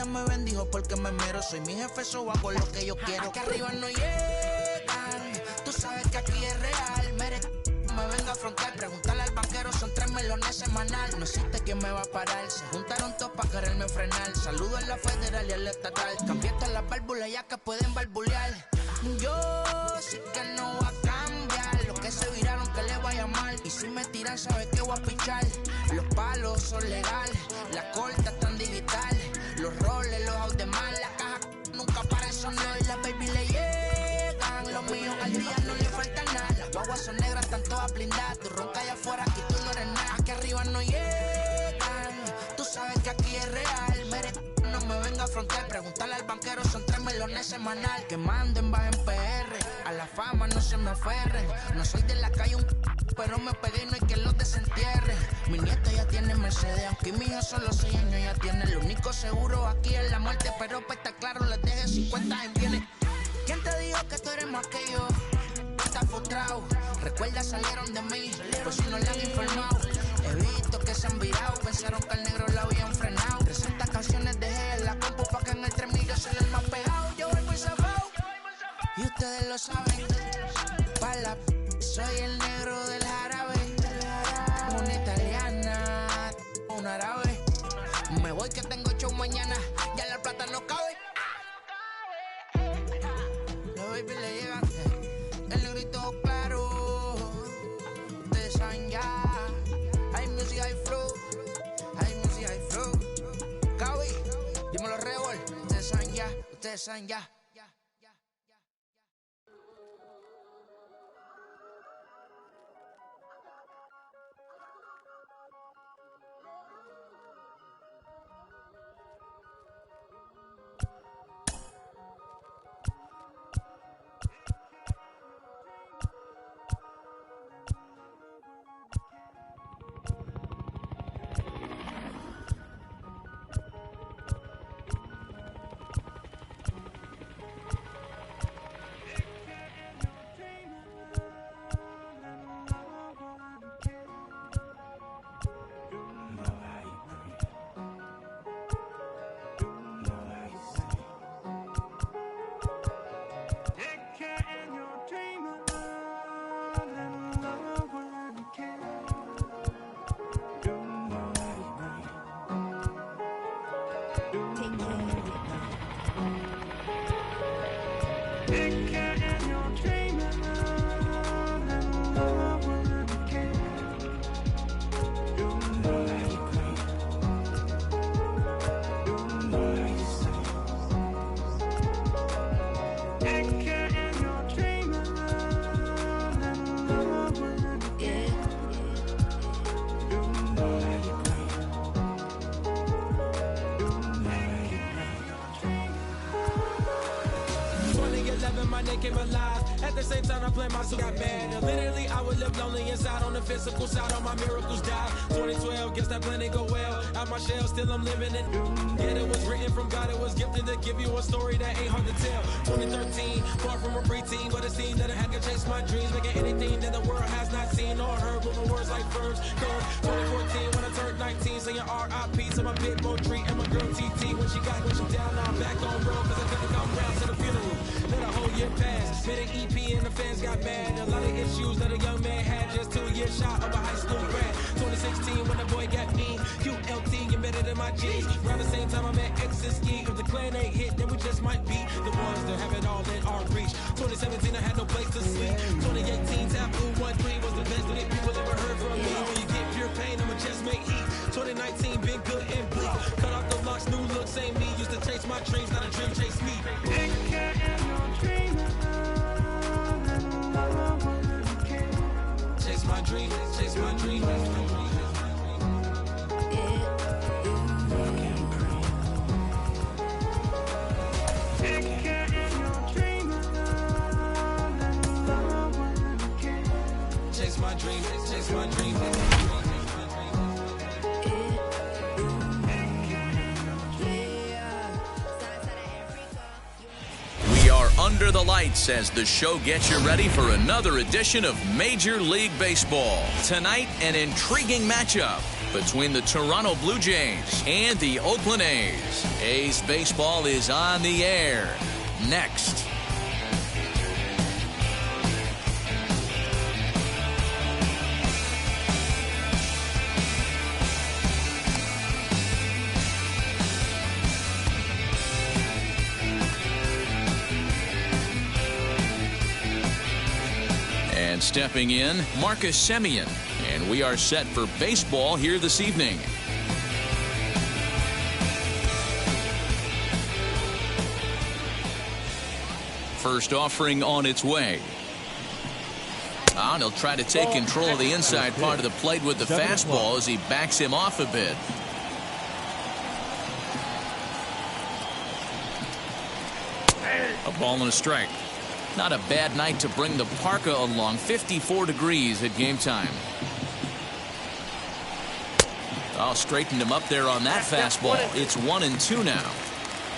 vida me bendijo porque me mero. Soy mi jefe, so hago lo que yo quiero. Aquí arriba no llegan, tú sabes que aquí es real. Me vengo a afrontar, preguntarle al banquero, son 3 melones semanal. No existe quien me va a parar, se juntaron todos para quererme frenar. Saludo en la federal y en la estatal, cambiaste las válvulas ya que pueden barbulear. Yo sí que no voy a cambiar, los que se viraron que le vaya mal. Y si me tiran sabes que voy a pichar. Los palos son legales, las cortas están digitales. Los roles, los out de mal, la caja nunca para de sonar. La baby le llegan, los míos al día no le falta nada. Las guaguas son negras, están todas blindadas. Tú roncas allá afuera, aquí tú no eres nada. Aquí arriba no llegan, tú sabes que aquí es real. No me venga a afrontar, preguntarle al banquero, son 3 melones semanal. Que manden, bajen PR, a la fama no se me aferren. No soy de la calle pero me pegué y no hay que los desentierre. Mi nieta ya tiene Mercedes, aunque mi hijo solo 6 años ya tiene. Lo único seguro aquí es la muerte, pero para estar claro les deje 50 en bienes. ¿Quién te dijo que tú eres más que yo? Estás frustrado, recuerda salieron de mí, por si no le han informado. He visto que se han virado, pensaron que al negro lo habían frenado. 300 canciones dejé en la compu pa' que en el 3000 yo se les más pegado. Yo voy muy zafado, y ustedes lo saben. Pa' la soy el negro del jarabe. Una italiana, un árabe. Me voy que tengo show mañana, ya la plata no cabe. Los baby le llegan, el negrito claro. Ustedes saben ya. Hay music, hay flow. Hay music, hay flow. Cabi, dímelo Rebol. Ustedes saben ya, ustedes saben ya. Came alive. At the same time, I planned my suit got mad. And literally, I would live lonely inside on the physical side. All my miracles died. 2012, guess that plan didn't go well. Out my shell, still I'm living in. Yeah, it was written from God. It was gifted to give you a story that ain't hard to tell. 2013, far from a preteen, but it seemed that I had to chase my dreams, making anything that the world has not seen or heard. With my words like verbs. 2014, when I turned 19, saying R.I.P. to my big boy tree and my girl TT. When she down, now I'm back on road, cause I couldn't come down to the funeral. Let a whole year pass. Made an EP and the fans got mad. A lot of issues that a young man had. Just 2 years shy of a high school grad. 2016 when the boy got me. QLT embedded in my G's. Around the same time I met X and Ski. If the clan ain't hit, then we just might be the ones that have it all in our reach. 2017 I had no place to sleep. 2018 Taboo 1-3 was the best that people ever heard from me. When you get pure pain, I'ma just make heat. 2019 been good and bleak. Cut off the locks, new look, same me. Used to chase my dreams, not a dream chase me. Chase my dream, chase my dream. Chase my dream, chase my dream. Under the lights as the show gets you ready for another edition of Major League Baseball. Tonight, an intriguing matchup. between the Toronto Blue Jays and the Oakland A's. A's baseball is on the air next. And stepping in, Marcus Semien. And we are set for baseball here this evening. First offering on its way. And he'll try to take control of the inside part of the plate with the fastball as he backs him off a bit. A ball and a strike. Not a bad night to bring the parka along. 54 degrees at game time. Oh, straightened him up there on that fastball. It's 1-2 now.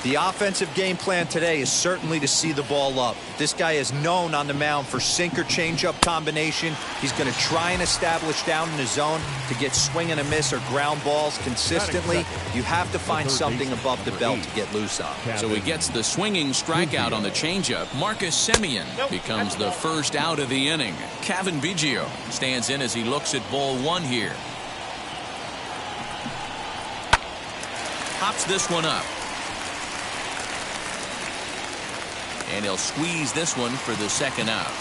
The offensive game plan today is certainly to see the ball up. This guy is known on the mound for sinker changeup combination. He's going to try and establish down in the zone to get swing and a miss or ground balls consistently. You have to find something above the belt to get loose on. So he gets the swinging strikeout on the changeup. Marcus Semien becomes the first out of the inning. Cavan Biggio stands in as he looks at ball one here. Hops this one up. And he'll squeeze this one for the second out.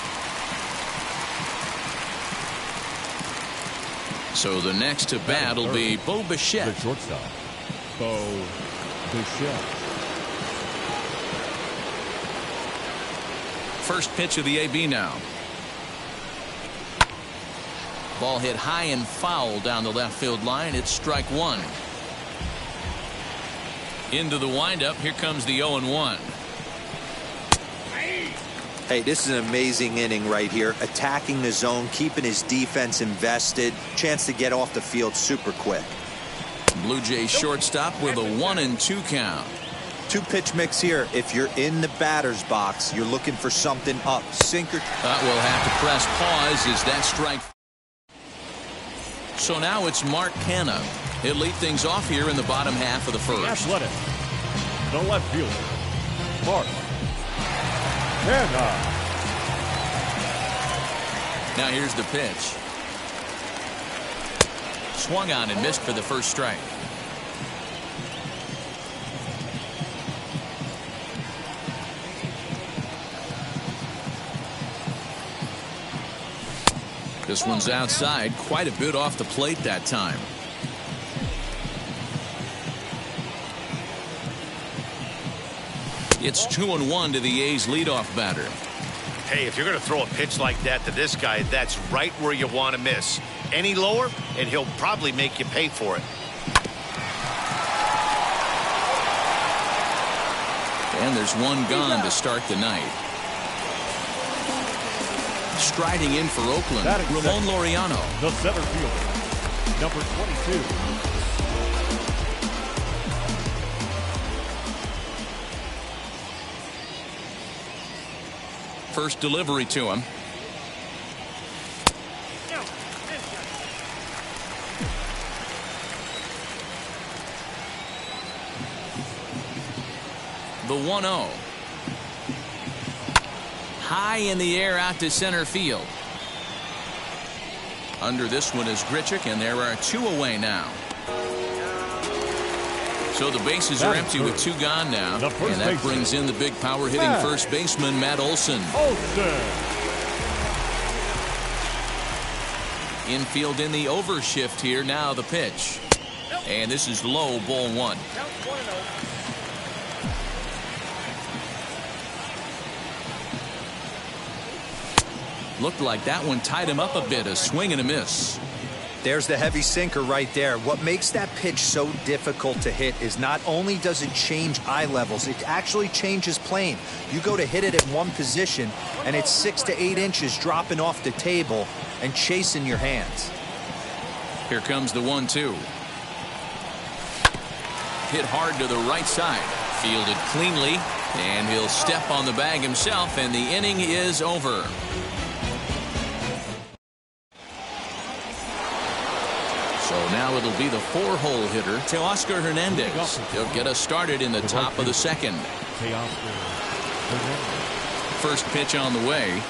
So the next to bat will be Bo Bichette. The shortstop, Bo Bichette. First pitch of the AB now. Ball hit high and foul down the left field line. It's strike one. Into the windup. Here comes the 0-1. Hey, this is an amazing inning right here. Attacking the zone, keeping his defense invested. Chance to get off the field super quick. Blue Jays shortstop with a 1-2 count. Two pitch mix here. If you're in the batter's box, you're looking for something up. Sinker. But we'll have to press pause as that strike. So now it's Mark Canha. He'll lead things off here in the bottom half of the first. Athletic. The left fielder, Mark Canha. Now here's the pitch. Swung on and missed for the first strike. This one's outside, quite a bit off the plate that time. It's 2-1 to the A's leadoff batter. Hey, if you're going to throw a pitch like that to this guy, that's right where you want to miss. Any lower, and he'll probably make you pay for it. And there's one gone to start the night. Striding in for Oakland, Ramon Laureano. The center fielder, number 22. First delivery to him. The 1-0. High in the air out to center field. Under this one is Grichuk, and there are two away now. So the bases are empty with two gone now. And that brings in the big power hitting first baseman, Matt Olson. Infield in the overshift here. Now the pitch. And this is low, ball one. Looked like that one tied him up a bit. A swing and a miss. There's the heavy sinker right there. What makes that pitch so difficult to hit is not only does it change eye levels, it actually changes plane. You go to hit it at one position, and it's 6 to 8 inches dropping off the table and chasing your hands. Here comes the 1-2. Hit hard to the right side. Fielded cleanly, and he'll step on the bag himself, and the inning is over. So now it'll be the 4-hole hitter, Teoscar Hernandez. He'll get us started in the top of the second. First pitch on the way.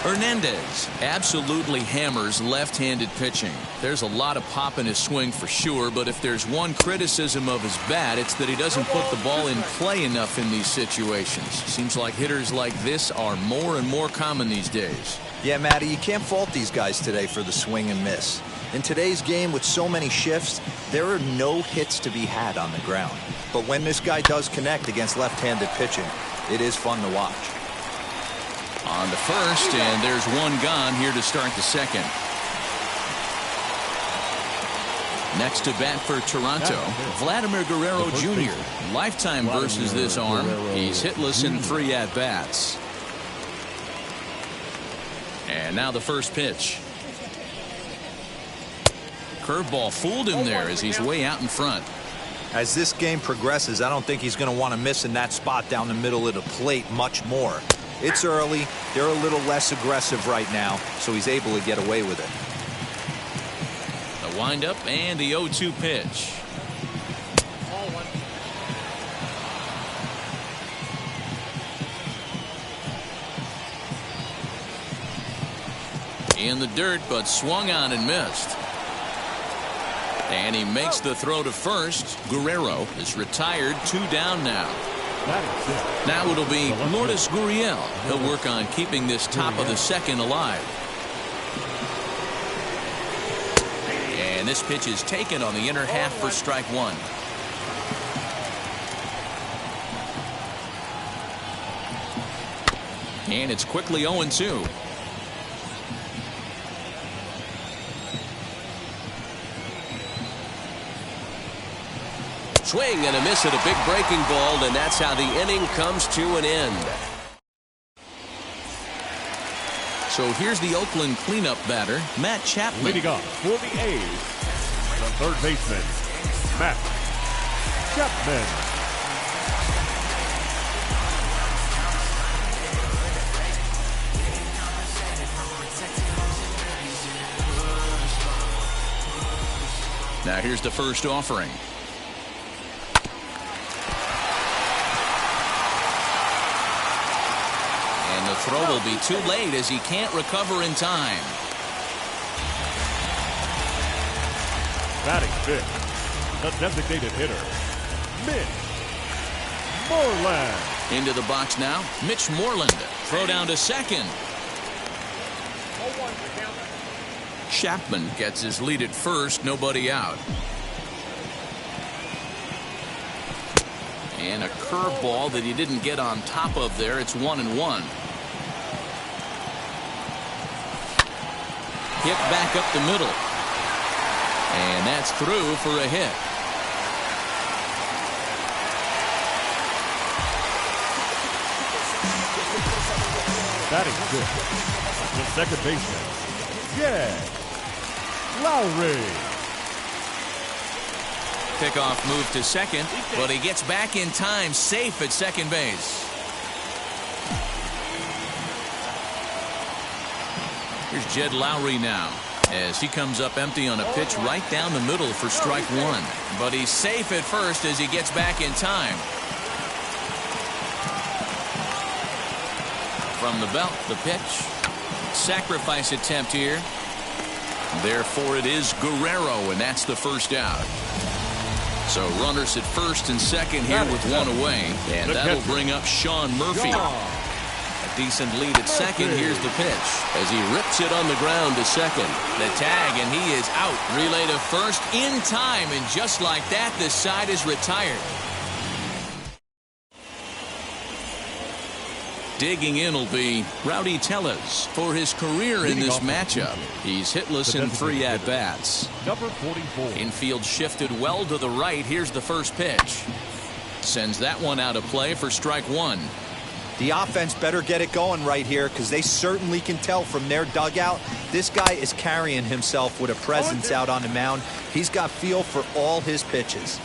Hernandez absolutely hammers left-handed pitching. There's a lot of pop in his swing for sure, but if there's one criticism of his bat, it's that he doesn't put the ball in play enough in these situations. Seems like hitters like this are more and more common these days. Yeah, Matty, you can't fault these guys today for the swing and miss. In today's game with so many shifts, there are no hits to be had on the ground. But when this guy does connect against left-handed pitching, it is fun to watch. On the first, and there's one gone here to start the second. Next to bat for Toronto, Vladimir Guerrero Jr. Lifetime versus this arm. He's hitless in 3 at-bats. And now the first pitch. Curveball fooled him there as he's way out in front. As this game progresses, I don't think he's going to want to miss in that spot down the middle of the plate much more. It's early. They're a little less aggressive right now, so he's able to get away with it. The windup and the 0-2 pitch. In the dirt, but swung on and missed. And he makes the throw to first. Guerrero is retired, 2 down now. Now it'll be Lourdes Gurriel. He'll work on keeping this top of the second alive. And this pitch is taken on the inner half for strike 1. And it's quickly 0-2. Swing and a miss at a big breaking ball, and that's how the inning comes to an end. So here's the Oakland cleanup batter, Matt Chapman. Leading off for the A's, the third baseman, Matt Chapman. Now here's the first offering. The throw will be too late as he can't recover in time. Batting fifth, the designated hitter, Mitch Moreland. Into the box now, Mitch Moreland. Throw down to second. Chapman gets his lead at first, nobody out. And a curveball that he didn't get on top of there. It's 1-1. Hit back up the middle. And that's through for a hit. Batting fifth, the second baseman, Jed Lowrie. Pickoff move to second, but he gets back in time, safe at second base. Here's Jed Lowrie now as he comes up empty on a pitch right down the middle for strike 1. But he's safe at first as he gets back in time. From the belt, the pitch. Sacrifice attempt here. Therefore, it is Guerrero, and that's the first out. So runners at first and second here with one away, and that'll bring up Sean Murphy. A decent lead at second. Here's the pitch as he rips it on the ground to second. The tag, and he is out. Relay to first in time, and just like that, the side is retired. Digging in will be Rowdy Tellez for his career in this matchup. He's hitless in 3 at-bats. Number 44. Infield shifted well to the right. Here's the first pitch. Sends that one out of play for strike 1. The offense better get it going right here because they certainly can tell from their dugout this guy is carrying himself with a presence out on the mound. He's got feel for all his pitches.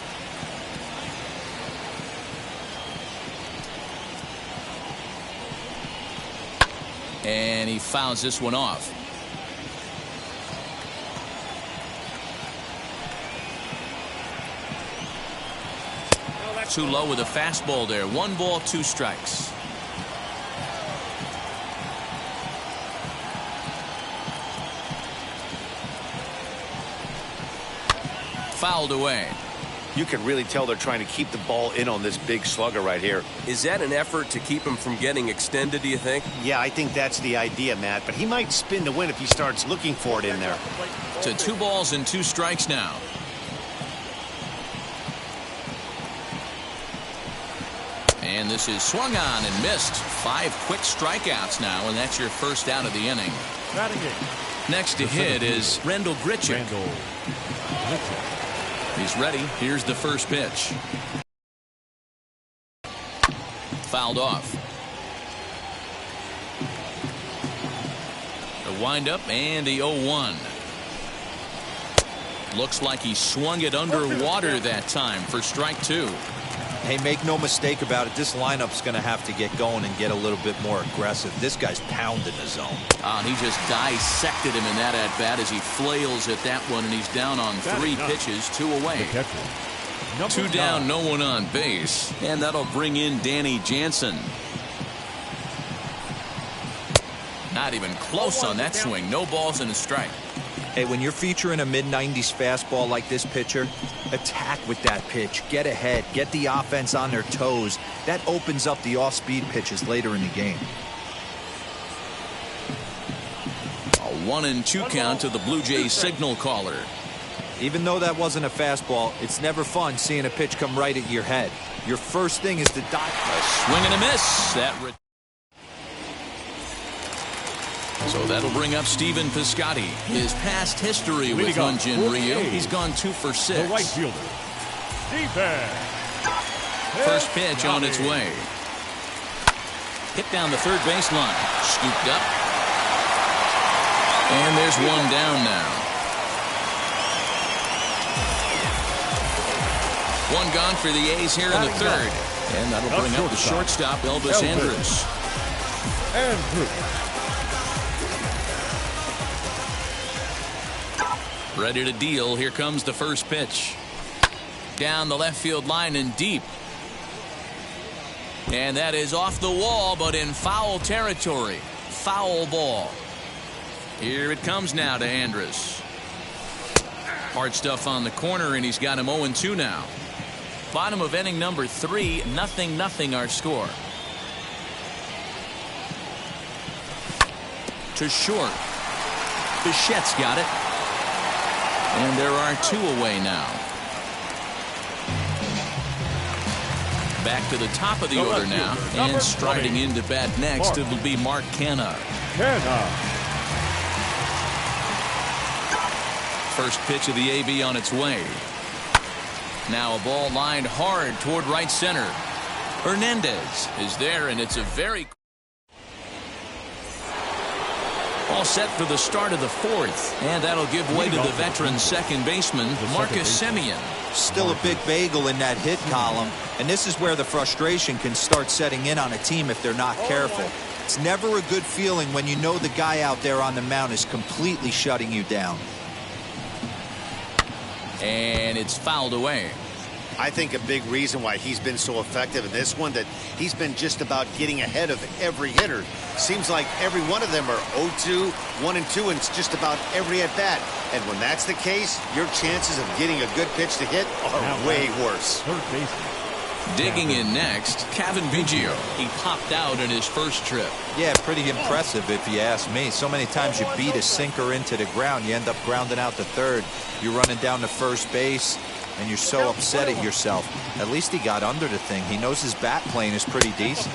And he fouls this one off. Too low with a fastball there. 1 ball, 2 strikes. Fouled away. You can really tell they're trying to keep the ball in on this big slugger right here. Is that an effort to keep him from getting extended, do you think? Yeah, I think that's the idea, Matt. But he might spin to win if he starts looking for it in there. To 2 balls and 2 strikes now. And this is swung on and missed. 5 quick strikeouts now, and that's your first out of the inning. Next to hit is Randal Grichuk. He's ready. Here's the first pitch. Fouled off. The windup and the 0-1. Looks like he swung it underwater that time for strike 2. Hey, make no mistake about it. This lineup's going to have to get going and get a little bit more aggressive. This guy's pounding the zone. He just dissected him in that at-bat as he flails at that one, and he's down on 3 pitches, 2 away. 2 down, no one on base, and that'll bring in Danny Jansen. Not even close on that swing. No balls and a strike. Hey, when you're featuring a mid-90s fastball like this pitcher, attack with that pitch. Get ahead. Get the offense on their toes. That opens up the off-speed pitches later in the game. A 1-2 count to the Blue Jays signal caller. Even though that wasn't a fastball, it's never fun seeing a pitch come right at your head. Your first thing is to dive. A swing and a miss. So that'll bring up Stephen Piscotty. His past history with Hyunjin Ryu. He's gone 2 for 6. The right fielder, Stephen. First pitch on its way. Hit down the third baseline. Scooped up. And there's 1 down now. 1 gone for the A's here in the 3rd. And that'll bring up the shortstop, Elvis Andrus. Ready to deal. Here comes the first pitch. Down the left field line and deep. And that is off the wall, but in foul territory. Foul ball. Here it comes now to Andrus. Hard stuff on the corner, and he's got him 0-2 now. Bottom of inning number 3, 0-0 our score. To short. Bichette's got it. And there are 2 away now. Back to the top of the order now. And striding into bat next, it'll be Mark Canha. First pitch of the AB on its way. Now a ball lined hard toward right center. Hernandez is there, and it's a very... All set for the start of the 4th, and that'll give way to the veteran second baseman, Marcus Semien. Still a big bagel in that hit column, and this is where the frustration can start setting in on a team if they're not careful. It's never a good feeling when you know the guy out there on the mound is completely shutting you down. And it's fouled away. I think a big reason why he's been so effective in this one, that he's been just about getting ahead of every hitter. Seems like every one of them are 0-2, 1-2, and it's just about every at-bat. And when that's the case, your chances of getting a good pitch to hit are way worse. Digging in next, Cavan Biggio. He popped out in his first trip. Yeah, pretty impressive if you ask me. So many times you beat a sinker into the ground, you end up grounding out to third. You're running down to first base, and you're so upset at yourself. At least he got under the thing. He knows his bat plane is pretty decent.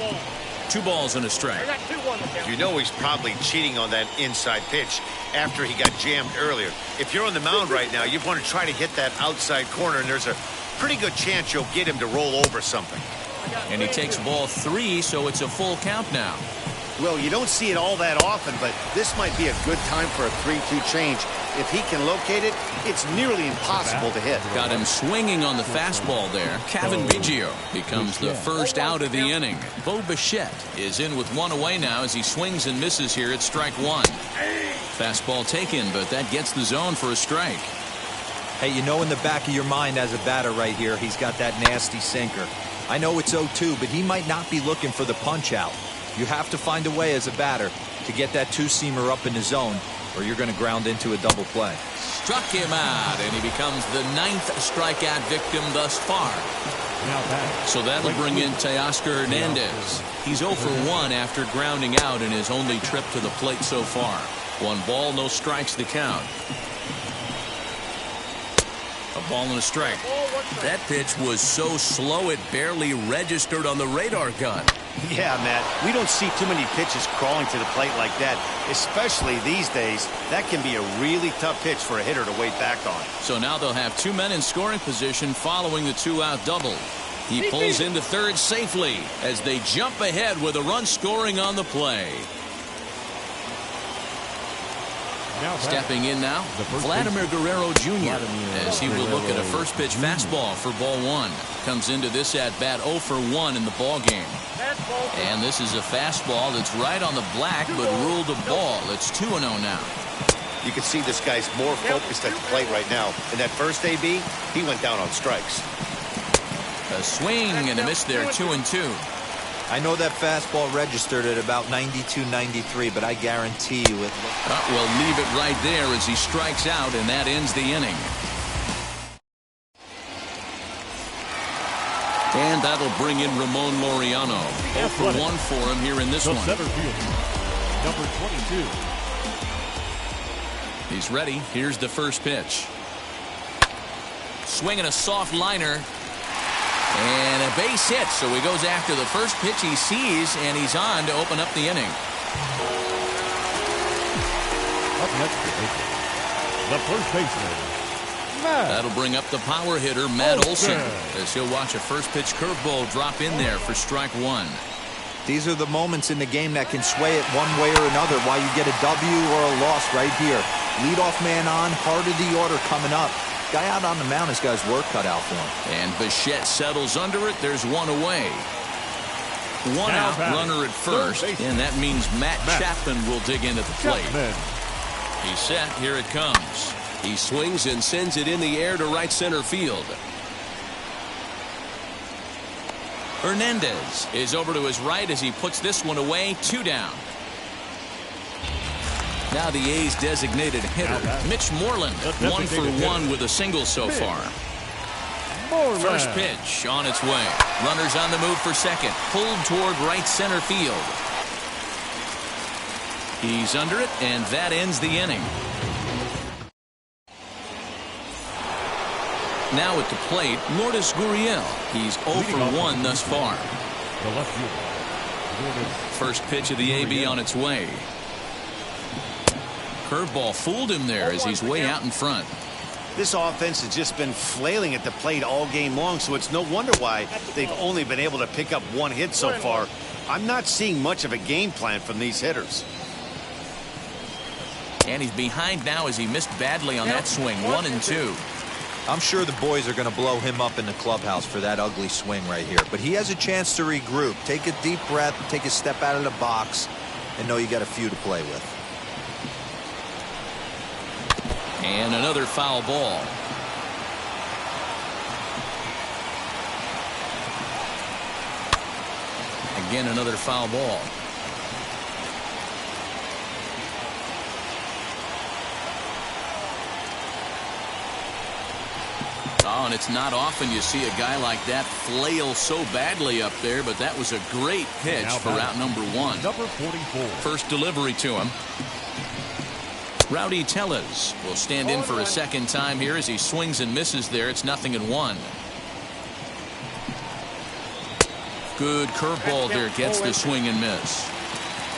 2 balls and a strike. You know he's probably cheating on that inside pitch after he got jammed earlier. If you're on the mound right now, you want to try to hit that outside corner, and there's a pretty good chance you'll get him to roll over something. And he takes ball 3, so it's a full count now. Well, you don't see it all that often, but this might be a good time for a 3-2 change. If he can locate it, it's nearly impossible to hit. Got him swinging on the fastball there. Cavan Biggio becomes the first out of the inning. Bo Bichette is in with 1 away now as he swings and misses here at strike 1. Fastball taken, but that gets the zone for a strike. Hey, you know in the back of your mind as a batter right here, he's got that nasty sinker. I know it's 0-2, but he might not be looking for the punch out. You have to find a way as a batter to get that two-seamer up in the zone, or you're going to ground into a double play. Struck him out, and he becomes the 9th strikeout victim thus far. So that'll bring in Teoscar Hernandez. He's 0 for 1 after grounding out in his only trip to the plate so far. 1 ball, no strikes to count. A ball and a strike. That pitch was so slow it barely registered on the radar gun. Yeah, Matt, we don't see too many pitches crawling to the plate like that, especially these days. That can be a really tough pitch for a hitter to wait back on. So now they'll have 2 men in scoring position following the 2-out double. He pulls into third safely as they jump ahead with a run scoring on the play. Stepping in now, Vladimir Guerrero Jr. as he will look at a first pitch fastball for ball 1. Comes into this at bat 0 for 1 in the ball game. And this is a fastball that's right on the black but ruled a ball. It's 2-0 now. You can see this guy's more focused at the plate right now. In that first AB, he went down on strikes. A swing and a miss there, 2-2. I know that fastball registered at about 92, 93, but I guarantee you it. We'll leave it right there as he strikes out, and that ends the inning. And that'll bring in Ramon Laureano. 0 for 1 for him here in this one. Center fielder, number 22. He's ready. Here's the first pitch. Swinging a soft liner. And a base hit, so he goes after the first pitch he sees, and he's on to open up the inning. Up next, the first baseman, Matt. That'll bring up the power hitter, Matt Olson, Okay. as he'll watch a first pitch curveball drop in there for strike 1. These are the moments in the game that can sway it one way or another, why you get a W or a loss right here. Leadoff man on, heart of the order coming up. Guy out on the mound has got his work cut out for him. And Bichette settles under it. There's 1 away. 1 Now out, batting, runner at first, and that means Matt Chapman will dig in at the plate. Chapman. He's set. Here it comes. He swings and sends it in the air to right center field. Hernandez is over to his right as he puts this one away. 2 down. Now the A's designated hitter, Mitch Moreland, 1 for 1 with a single so far. Moreland. First pitch on its way. Runners on the move for second. Pulled toward right center field. He's under it, and that ends the inning. Now at the plate, Lourdes Gurriel. He's 0 for 1 thus far. The left fielder. First pitch of the AB on its way. Curveball fooled him there as he's way out in front. This offense has just been flailing at the plate all game long, so it's no wonder why they've only been able to pick up 1 hit so far. I'm not seeing much of a game plan from these hitters. And he's behind now as he missed badly on that swing. 1-2. I'm sure the boys are going to blow him up in the clubhouse for that ugly swing right here. But he has a chance to regroup. Take a deep breath, take a step out of the box, and know you got a few to play with. And another foul ball. Again, another foul ball. Oh, and it's not often you see a guy like that flail so badly up there, but that was a great pitch for out number 1. Number 44. First delivery to him. Rowdy Tellez will stand in for a second time here as he swings and misses there. It's 0-1. Good curveball there, gets the swing and miss.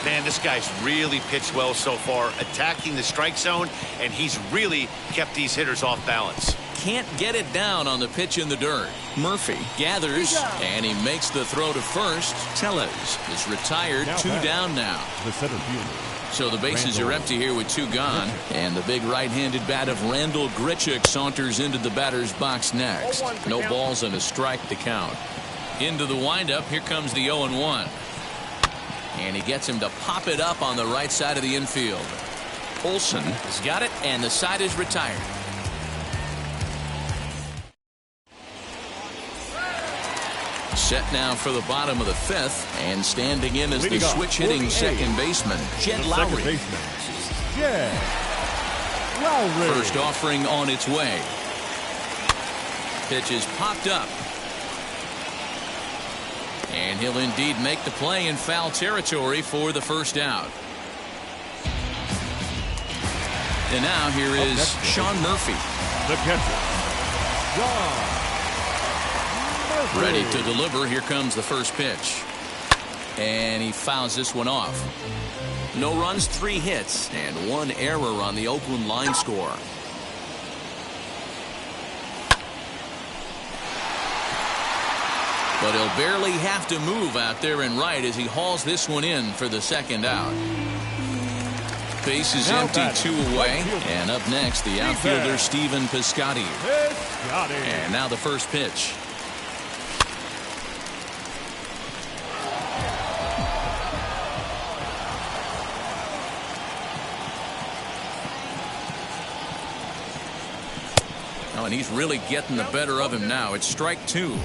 Man, this guy's really pitched well so far, attacking the strike zone, and he's really kept these hitters off balance. Can't get it down on the pitch in the dirt. Murphy gathers, and he makes the throw to first. Tellez is retired, 2 down now. The center fielder. So the bases are empty here with 2 gone, and the big right-handed bat of Randal Grichuk saunters into the batter's box next. No balls and a strike to count. Into the windup, here comes the 0-1. And he gets him to pop it up on the right side of the infield. Olson has got it, and the side is retired. Set now for the bottom of the 5th, and standing in as the Leading off, switch-hitting 48, second baseman, Jed the Lowry. second baseman, Jed Lowry. First offering on its way. Pitch is popped up. And he'll indeed make the play in foul territory for the first out. And now here is Sean Murphy. The catcher, Sean Murphy. Ready to deliver. Here comes the first pitch. And he fouls this one off. No runs, 3 hits, and 1 error on the Oakland line score. But he'll barely have to move out there in right as he hauls this one in for the second out. Base is empty, 2 away. And up next, the outfielder, Stephen Piscotty. And now the first pitch. Oh, and he's really getting the better of him now. It's strike 2.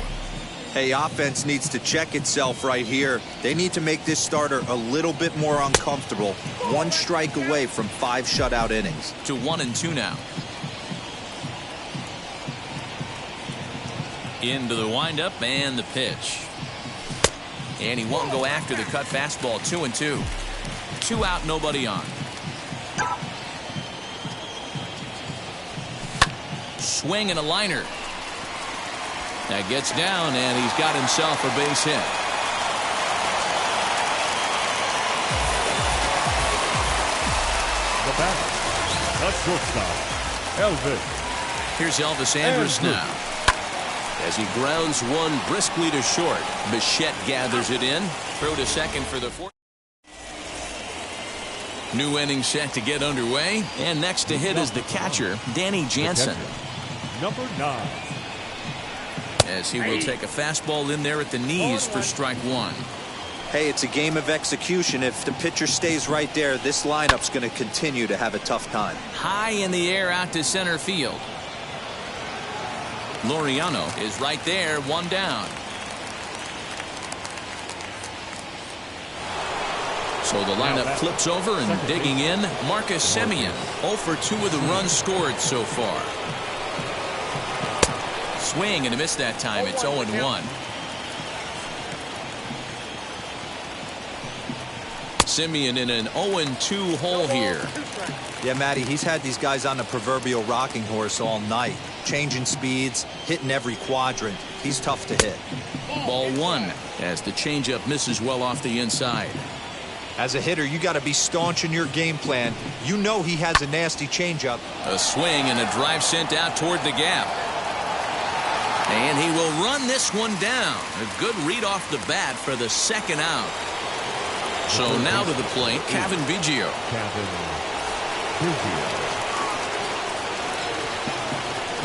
Hey, offense needs to check itself right here. They need to make this starter a little bit more uncomfortable. 1 strike away from 5 shutout innings. To 1-2 now. Into the windup and the pitch. And he won't go after the cut fastball. 2-2. 2 out, nobody on. Swing and a liner. That gets down, and he's got himself a base hit. The batter, the shortstop, Elvis. Here's Elvis Andrus now. As he grounds one briskly to short. Bichette gathers it in. Throw to second for the 4th. New inning set to get underway. And next to hit is the catcher, Danny Jansen. Number 9. As he will take a fastball in there at the knees for strike 1. Hey, it's a game of execution. If the pitcher stays right there, this lineup's going to continue to have a tough time. High in the air out to center field. Laureano is right there, 1 down. So the lineup flips over, and digging in, Marcus Semien. 0 for 2 with the runs scored so far. Swing and a miss that time. It's 0-1. Semien in an 0-2 hole here. Yeah, Matty, he's had these guys on the proverbial rocking horse all night. Changing speeds, hitting every quadrant. He's tough to hit. Ball 1 as the changeup misses well off the inside. As a hitter, you got to be staunch in your game plan. You know he has a nasty changeup. A swing and a drive sent out toward the gap. And he will run this one down. A good read off the bat for the second out. So now to the plate, Cavan Biggio.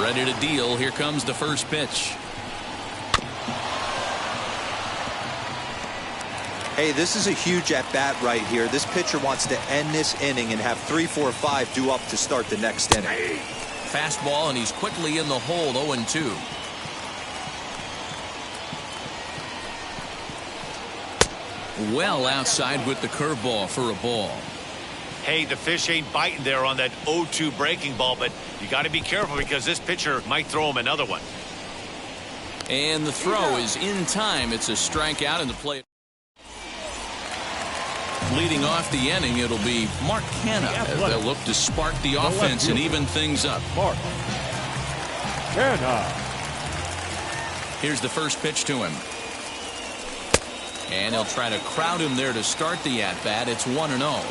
Ready to deal. Here comes the first pitch. Hey, this is a huge at-bat right here. This pitcher wants to end this inning and have 3, 4, 5 due up to start the next inning. Fastball, and he's quickly in the hole, 0-2. Well outside with the curveball for a ball. Hey, the fish ain't biting there on that 0-2 breaking ball, but you got to be careful because this pitcher might throw him another one. And the throw is in time. It's a strikeout in the play. Leading off the inning, it'll be Mark Canha as they'll look to spark the offense and even things up. Mark Canha. Here's the first pitch to him. And he'll try to crowd him there to start the at-bat. It's 1-0.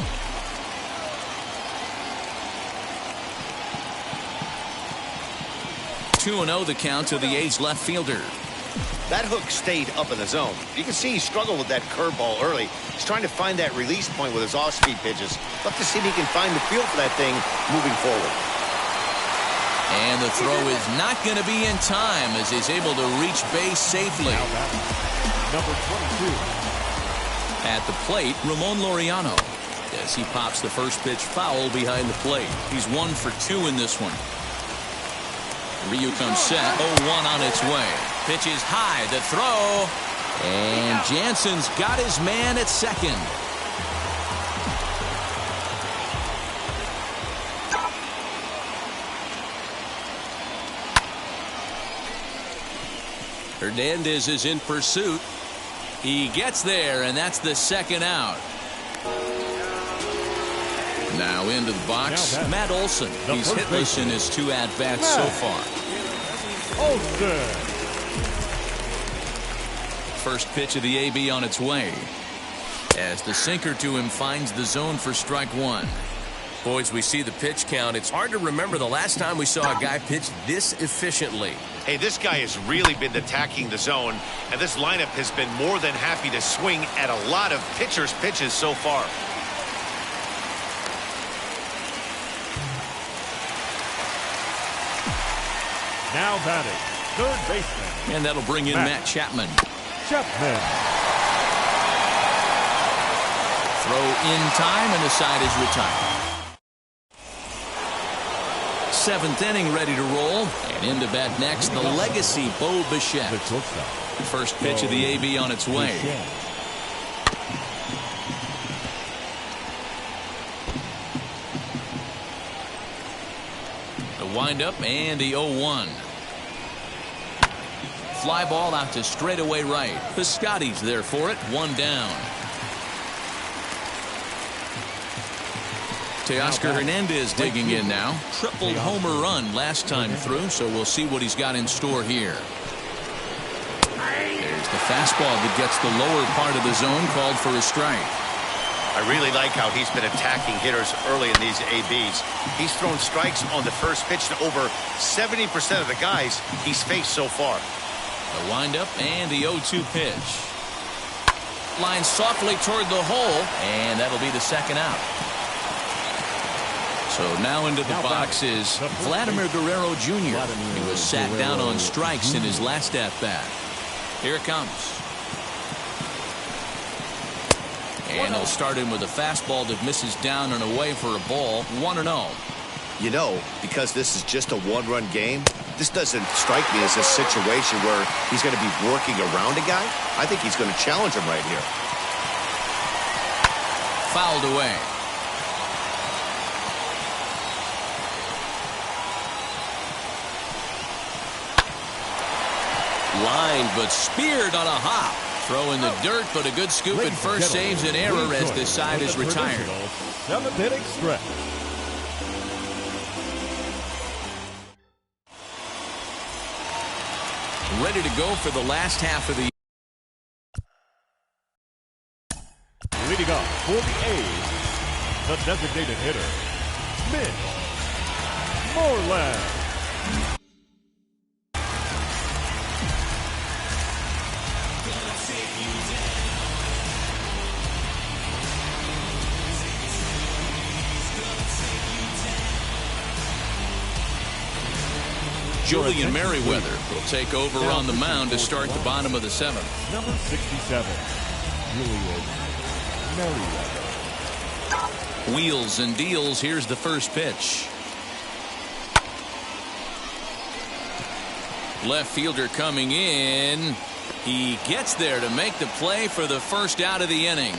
The count to the A's left fielder. That hook stayed up in the zone. You can see he struggled with that curveball early. He's trying to find that release point with his off-speed pitches. Love to see if he can find the feel for that thing moving forward. And the throw is not going to be in time as he's able to reach base safely. Number 22. At the plate, Ramon Laureano. As he pops the first pitch foul behind the plate. He's 1 for 2 in this one. Ryu comes set. 0-1 on its way. Pitch is high. The throw. And Jansen's got his man at second. Hernandez is in pursuit. He gets there, and that's the second out. Now into the box, Matt Olson. He's hitless in his 2 at-bats so far. Olson. First pitch of the AB on its way. As the sinker to him finds the zone for strike 1. Boys, we see the pitch count. It's hard to remember the last time we saw a guy pitch this efficiently. Hey, this guy has really been attacking the zone, and this lineup has been more than happy to swing at a lot of pitchers' pitches so far. Now batting, third baseman. And that'll bring in Matt Chapman. Chapman. Throw in time, and the side is retired. 7th inning ready to roll. And into bat next, the legacy Bo Bichette. First pitch of the AB on its way. The windup and the 0-1. Fly ball out to straightaway right. Piscotty's there for it. 1 down. Teoscar Hernandez digging in now. Triple homer run last time through, so we'll see what he's got in store here. There's the fastball that gets the lower part of the zone, called for a strike. I really like how he's been attacking hitters early in these ABs. He's thrown strikes on the first pitch to over 70% of the guys he's faced so far. The windup and the 0-2 pitch. Line softly toward the hole, and that'll be the second out. So now into the box is Vladimir Guerrero Jr. He was sat down on strikes in his last at-bat. Here it comes. And he'll start in with a fastball that misses down and away for a ball. 1-0. You know, because this is just a one-run game, this doesn't strike me as a situation where he's going to be working around a guy. I think he's going to challenge him right here. Fouled away. Lined but speared on a hop. Throw in the dirt, but a good scoop at first saves an error as this side is retired. 7th inning stretch. Ready to go for the last half of the. Leading up for the A's, the designated hitter, Mitch Moreland. Julian Merriweather will take over on the mound to start the bottom of the 7th. Number 67, Julian Merriweather. Wheels and deals. Here's the first pitch. Left fielder coming in. He gets there to make the play for the first out of the inning.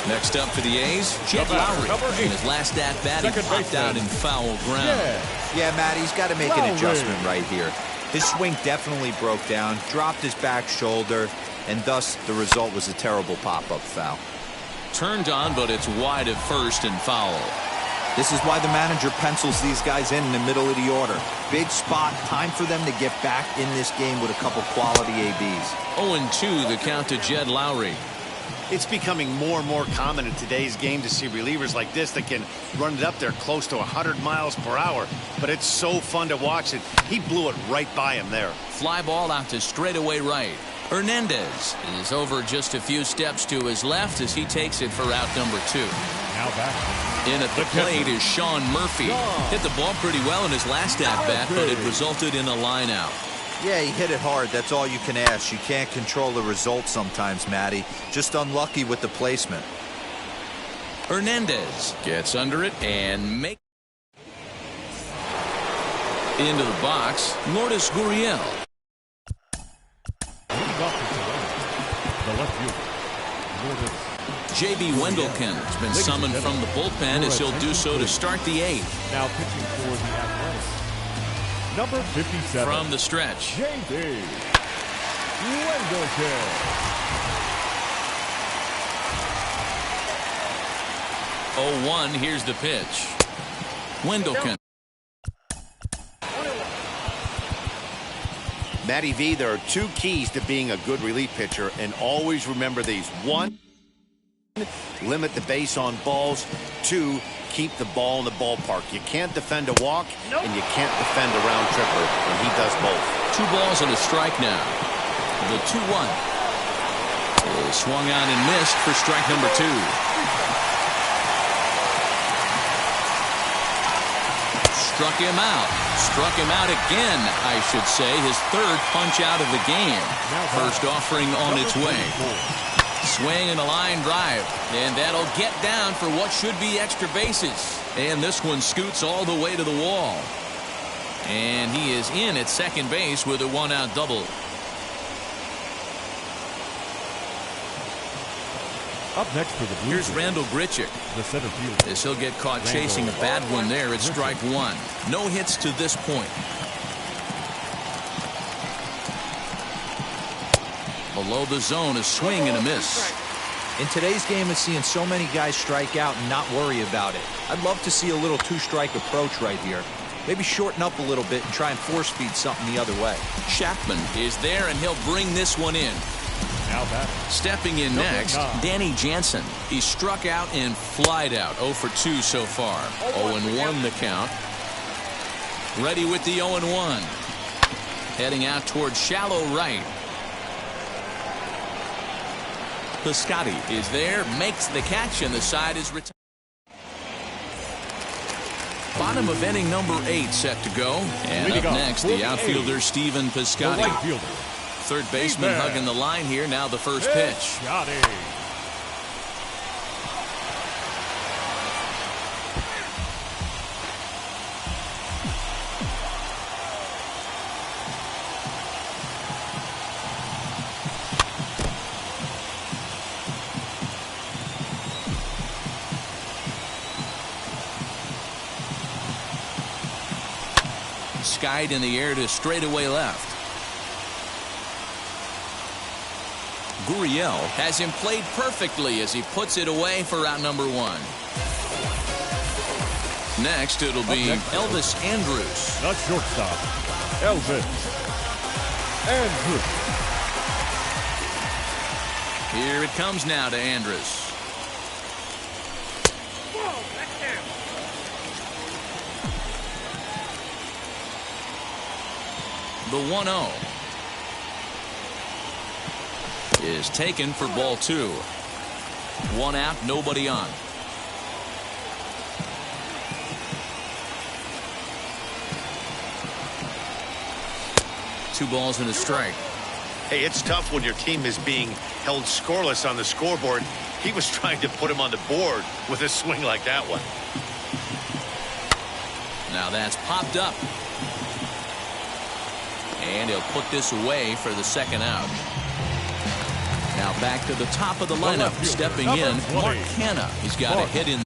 Next up for the A's, Jed Lowry. In his last at-bat, he popped out in foul ground. Yeah, Matt, he's got to make an adjustment right here. His swing definitely broke down, dropped his back shoulder, and thus the result was a terrible pop-up foul. Turned on, but it's wide at first and foul. This is why the manager pencils these guys in the middle of the order. Big spot, time for them to get back in this game with a couple quality ABs. 0-2 the count to Jed Lowry. It's becoming more and more common in today's game to see relievers like this that can run it up there close to 100 miles per hour. But it's so fun to watch it. He blew it right by him there. Fly ball out to straightaway right. Hernandez is over just a few steps to his left as he takes it for out number 2. Now back. In at the plate is Sean Murphy. Hit the ball pretty well in his last at-bat, but it resulted in a line out. Yeah, he hit it hard. That's all you can ask. You can't control the result sometimes, Matty. Just unlucky with the placement. Hernandez gets under it and makes. Into the box, Lourdes Gurriel. The left fielder, Lourdes. J.B. Wendelken has been summoned from the bullpen as he'll do so to start the 8th. Now pitching for the Athletics, number 57. From the stretch, J.B. Wendelken. 0-1, here's the pitch. Wendelken. Matty V, there are 2 keys to being a good relief pitcher, and always remember these. 1, limit the base on balls. 2, keep the ball in the ballpark. You can't defend a walk, and you can't defend a round tripper, and he does both. 2 balls and a strike now. The 2-1 is swung on and missed for strike number 2. Struck him out. Struck him out again, I should say. His 3rd punch out of the game. First offering on its way. Swing and a line drive. And that'll get down for what should be extra bases. And this one scoots all the way to the wall. And he is in at second base with a 1-out double. Up next for the Blue Here's Jays, Randall Grichuk. the center fielder. As he'll get caught chasing a bad one there at strike 1. No hits to this point. Below the zone, a swing and a miss. In today's game, it's seeing so many guys strike out and not worry about it. I'd love to see a little 2-strike approach right here. Maybe shorten up a little bit and try and force feed something the other way. Chapman is there, and he'll bring this one in. Now batting. Stepping in next, Danny Jansen. He struck out and flied out. 0 for 2 so far. 0-1 the count. Ready with the 0-1. Heading out towards shallow right. Piscotty is there, makes the catch, and the side is retired. Bottom of inning number 8 set to go. And up next, the outfielder Stephen Piscotty. The right fielder, Third baseman hugging the line here. Now the first pitch. Piscotty. Skied in the air to straightaway left. Gurriel has him played perfectly as he puts it away for out number 1. Next, it'll be Elvis Andrus. The shortstop, Elvis Andrus. Here it comes now to Andrus. The 1-0 is taken for ball 2. 1 out, nobody on. Two balls and a strike. Hey, it's tough when your team is being held scoreless on the scoreboard. He was trying to put him on the board with a swing like that one. Now that's popped up. And he'll put this away for the second out. Now back to the top of the lineup. Stepping in, Mark Canha. He's got a hit in.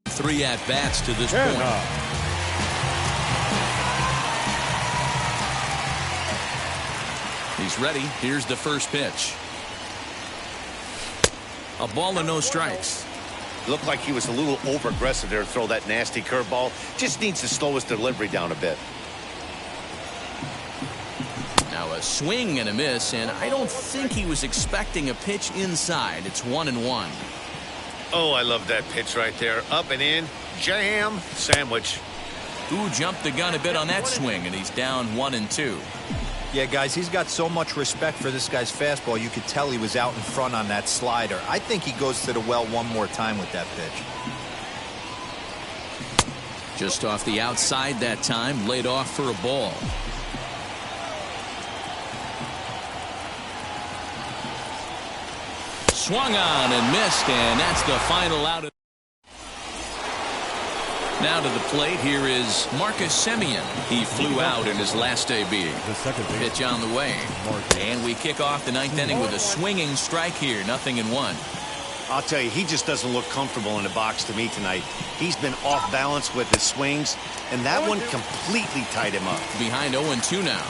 Three at-bats to this point. He's ready. Here's the first pitch. A ball and no strikes. Looked like he was a little over-aggressive there to throw that nasty curveball. Just needs to slow his delivery down a bit. Now a swing and a miss, and I don't think he was expecting a pitch inside. It's 1-1. Oh, I love that pitch right there. Up and in, jam, sandwich. Ooh, jumped the gun a bit on that swing, and he's down 1-2. Yeah, guys, he's got so much respect for this guy's fastball. You could tell he was out in front on that slider. I think he goes to the well one more time with that pitch. Just off the outside that time, laid off for a ball. swung on and missed, and that's the final out. Now to the plate, here is Marcus Semien. He flew out in his last AB. The second Pitch on the way. And we kick off the ninth inning with a swinging strike here, 0-1. I'll tell you, he just doesn't look comfortable in the box to me tonight. He's been off balance with his swings, and that one completely tied him up. Behind 0-2 now.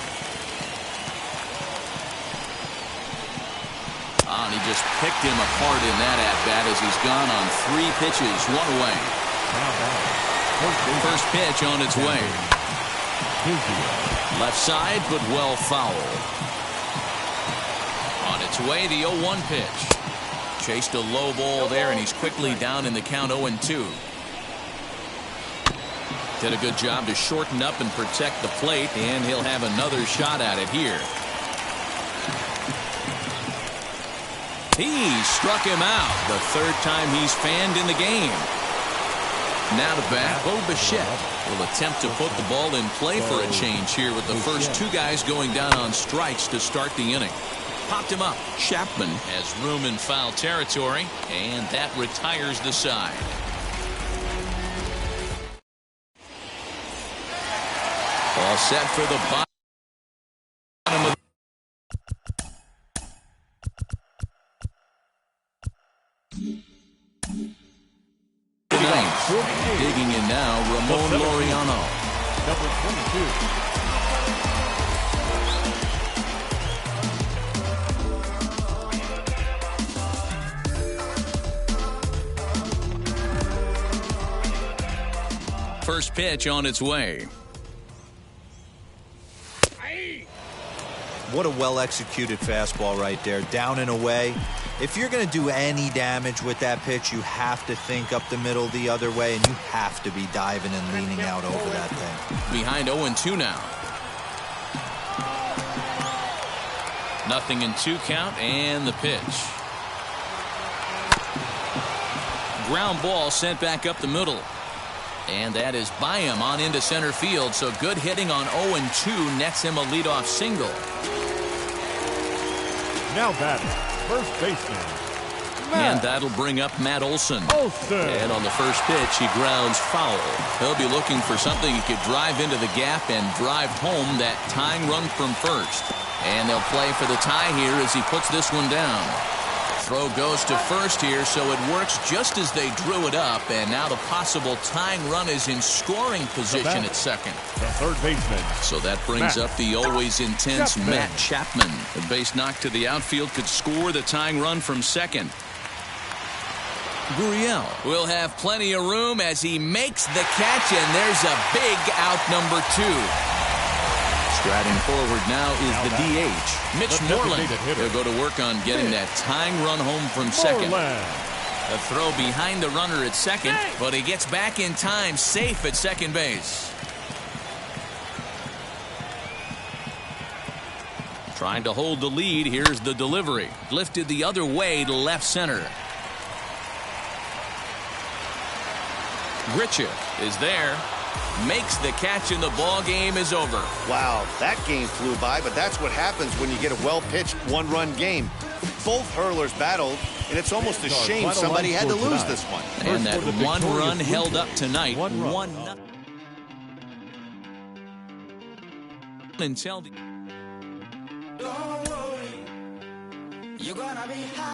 And he just picked him apart in that at-bat as he's gone on 3 pitches, 1 away. First pitch on its way. Left side, but well foul. On its way, the 0-1 pitch. Chased a low ball there, and he's quickly down in the count 0-2. Did a good job to shorten up and protect the plate, and he'll have another shot at it here. He struck him out. The 3rd time he's fanned in the game. Now to bat, Bo Bichette will attempt to put the ball in play for a change here with the first 2 guys going down on strikes to start the inning. Popped him up. Chapman has room in foul territory, and that retires the side. All set for the bottom of digging in now, Ramon Laureano. Number 22. First pitch on its way. What a well-executed fastball right there, down and away. If you're going to do any damage with that pitch, you have to think up the middle the other way, and you have to be diving and leaning out over that thing. Behind 0-2 now. 0-2 count, and the pitch. Ground ball sent back up the middle. And that is by him on into center field, so good hitting on 0-2 nets him a leadoff single. Now batting, first baseman, And that'll bring up Matt Olson. And on the first pitch, he grounds foul. He'll be looking for something he could drive into the gap and drive home that tying run from first. And they'll play for the tie here as he puts this one down. Throw goes to first here, so it works just as they drew it up, and now the possible tying run is in scoring position at second. The third baseman. So that brings up the always intense Matt Chapman. The base knock to the outfield could score the tying run from second. Gurriel will have plenty of room as he makes the catch, and there's a big out number 2. Striding forward now is the DH, Mitch Moreland. He'll go to work on getting that tying run home from second. A throw behind the runner at second, but he gets back in time, safe at second base. Trying to hold the lead. Here's the delivery. Lifted the other way to left center. Grichuk is there. Makes the catch, and the ball game is over. Wow, that game flew by, but that's what happens when you get a well-pitched one-run game. Both hurlers battled, and it's almost a shame somebody had to lose this one. And that one run held up tonight. 1-0. Until the...